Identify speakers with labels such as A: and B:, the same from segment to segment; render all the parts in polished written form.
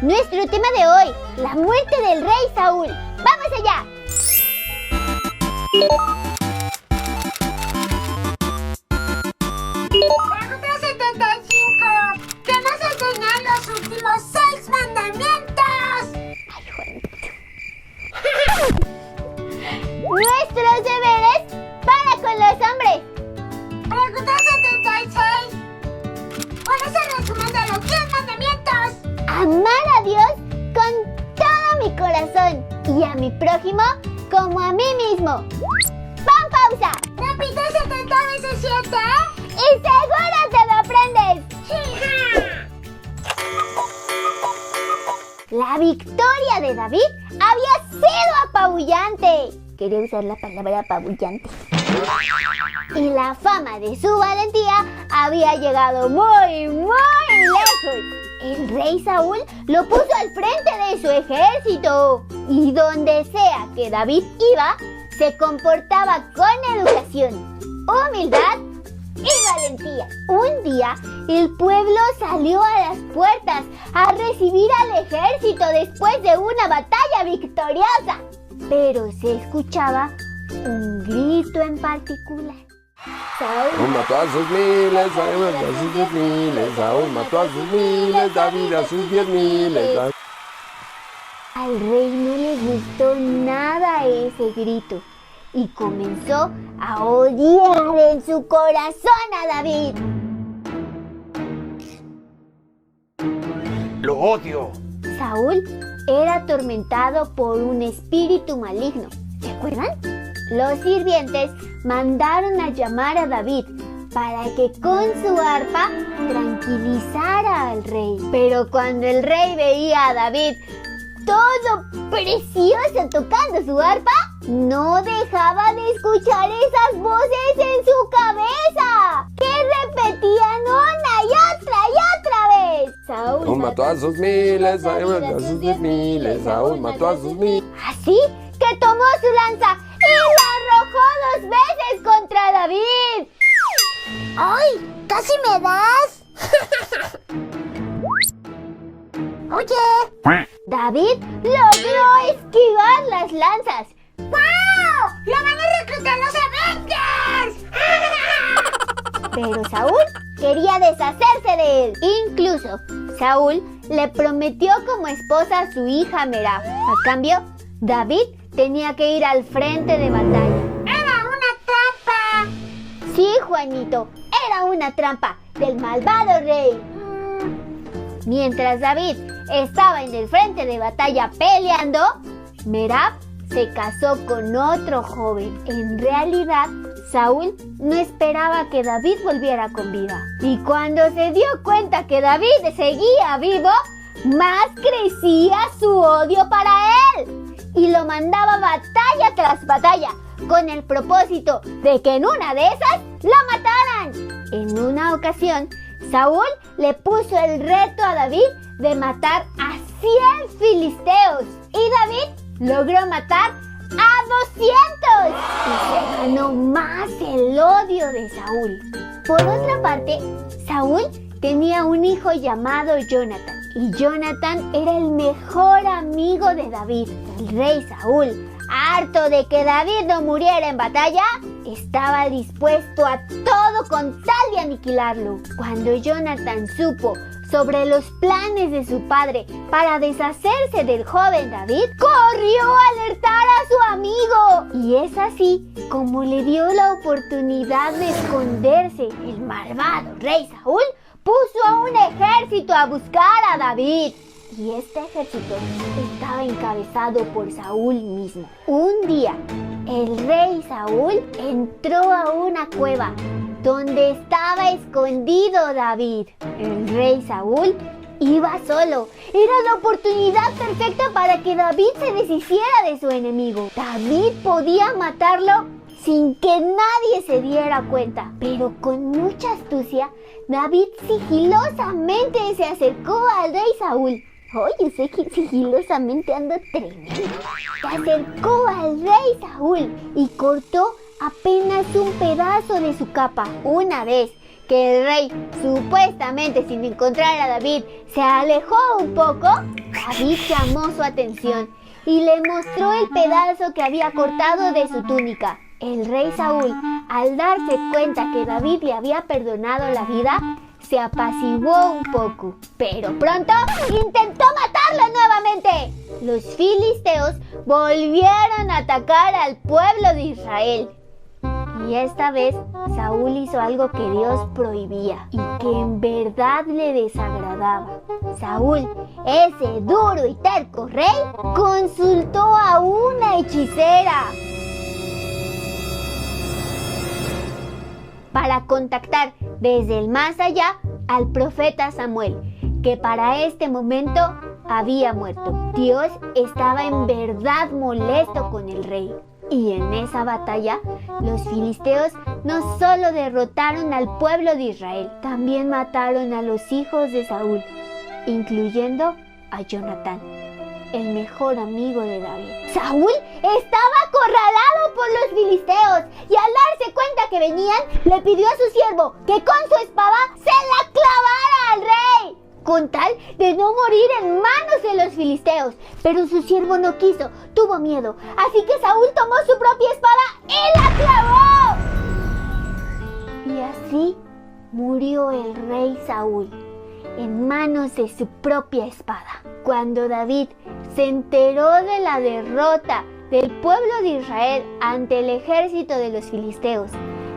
A: nuestro tema de hoy, la muerte del rey Saúl. ¡Vamos allá!
B: Pregunta 75. ¿Qué nos enseñan los últimos 6 mandamientos?
A: Ay, Juanito. Nuestros deberes para con los hombres.
B: Pregunta 76. ¿Cuál es el resumen de los 10 mandamientos?
A: Amar a Dios con todo mi corazón y a mi prójimo como a mí mismo. ¡Pon pausa!
B: Repite 70 veces 7.
A: ¡Y seguro te lo aprendes! La victoria de David había sido apabullante. Quería usar la palabra apabullante. Y la fama de su valentía había llegado muy, muy lejos. El rey Saúl lo puso al frente de su ejército. Y donde sea que David iba, se comportaba con educación, humildad y valentía. Un día, el pueblo salió a las puertas a recibir al ejército después de una batalla victoriosa. Pero se escuchaba un grito en particular.
C: Saúl mató a sus miles, Saúl mató a sus 10,000, Saúl mató a sus miles, David a sus 10,000.
A: Al rey no le gustó nada ese grito y comenzó a odiar en su corazón a David.
C: Lo odio.
A: Saúl era atormentado por un espíritu maligno. ¿Se acuerdan? Los sirvientes mandaron a llamar a David para que con su arpa tranquilizara al rey. Pero cuando el rey veía a David todo precioso tocando su arpa, no dejaba de escuchar esas voces en su cabeza, que repetían una y otra vez.
C: Saúl mató a sus miles, Saúl mató a sus 10,000, Saúl mató a sus miles.
A: Así que tomó su lanza y la arrojó 2 veces contra David.
B: ¡Ay! ¡Casi me das! Oye.
A: David logró esquivar las lanzas.
B: ¡Wow! ¡Lo van a reclutar los Avengers!
A: Pero Saúl quería deshacerse de él. Incluso Saúl le prometió como esposa a su hija Merab. A cambio, David tenía que ir al frente de batalla.
B: ¡Era una trampa!
A: Sí, Juanito, era una trampa del malvado rey. Mientras David estaba en el frente de batalla peleando, Merab se casó con otro joven. En realidad, Saúl no esperaba que David volviera con vida. Y cuando se dio cuenta que David seguía vivo, más crecía su odio para él. Y lo mandaba batalla tras batalla, con el propósito de que en una de esas lo mataran. En una ocasión, Saúl le puso el reto a David de matar a 100 filisteos. Y David logró matar a 200 y se ganó más el odio de Saúl. Por otra parte, Saúl tenía un hijo llamado Jonathan, y Jonathan era el mejor amigo de David. El rey Saúl, harto de que David no muriera en batalla, estaba dispuesto a todo con tal de aniquilarlo. Cuando Jonathan supo sobre los planes de su padre para deshacerse del joven David, corrió a alertar a su amigo. Y es así como le dio la oportunidad de esconderse. El malvado rey Saúl puso a un ejército a buscar a David. Y este ejército estaba encabezado por Saúl mismo. Un día, el rey Saúl entró a una cueva donde estaba escondido David. El rey Saúl iba solo. Era la oportunidad perfecta para que David se deshiciera de su enemigo. David podía matarlo sin que nadie se diera cuenta. Pero con mucha astucia, David sigilosamente se acercó al rey Saúl. Oye, sé que sigilosamente ando tremendo. Se acercó al rey Saúl y cortó apenas un pedazo de su capa. Una vez que el rey, supuestamente sin encontrar a David, se alejó un poco, David llamó su atención y le mostró el pedazo que había cortado de su túnica. El rey Saúl, al darse cuenta que David le había perdonado la vida, se apaciguó un poco, pero pronto intentó matarlo nuevamente. Los filisteos volvieron a atacar al pueblo de Israel. Y esta vez Saúl hizo algo que Dios prohibía y que en verdad le desagradaba. Saúl, ese duro y terco rey, consultó a una hechicera para contactar desde el más allá al profeta Samuel, que para este momento había muerto. Dios estaba en verdad molesto con el rey. Y en esa batalla, los filisteos no solo derrotaron al pueblo de Israel, también mataron a los hijos de Saúl, incluyendo a Jonatán, el mejor amigo de David. Saúl estaba acorralado por los filisteos y al darse cuenta que venían, le pidió a su siervo que con su espada se la clavara al rey, con tal de no morir en manos de los filisteos. Pero su siervo no quiso, tuvo miedo, así que Saúl tomó su propia espada y la clavó. Y así murió el rey Saúl, en manos de su propia espada. Cuando David se enteró de la derrota del pueblo de Israel ante el ejército de los filisteos,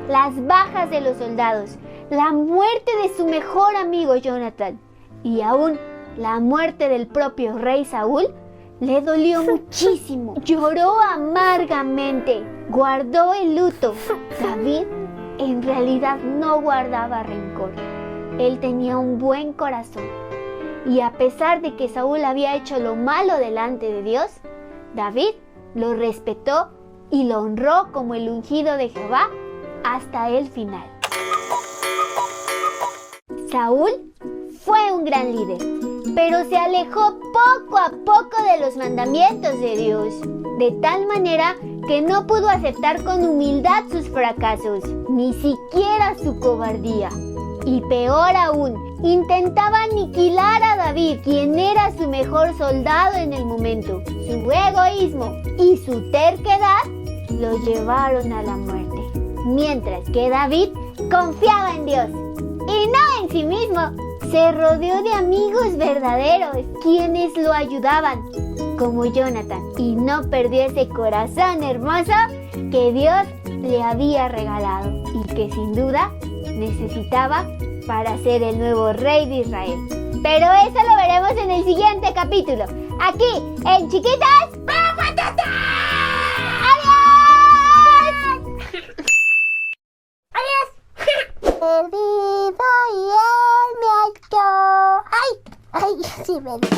A: las bajas de los soldados, la muerte de su mejor amigo Jonatán y aún la muerte del propio rey Saúl, le dolió muchísimo. Lloró amargamente, guardó el luto. David en realidad no guardaba rencor. Él tenía un buen corazón. Y a pesar de que Saúl había hecho lo malo delante de Dios, David lo respetó y lo honró como el ungido de Jehová hasta el final. Saúl fue un gran líder, pero se alejó poco a poco de los mandamientos de Dios, de tal manera que no pudo aceptar con humildad sus fracasos, ni siquiera su cobardía. Y peor aún, intentaba aniquilar a David, quien era su mejor soldado en el momento. Su egoísmo y su terquedad lo llevaron a la muerte, mientras que David confiaba en Dios y no en sí mismo. Se rodeó de amigos verdaderos, quienes lo ayudaban, como Jonatán, y no perdió ese corazón hermoso que Dios le había regalado y que sin duda necesitaba para ser el nuevo rey de Israel. Pero eso lo veremos en el siguiente capítulo, aquí en Chiquitas pero Fantásticas. ¡Adiós!
B: El vivo y el me halló. Ay, sí, me dio.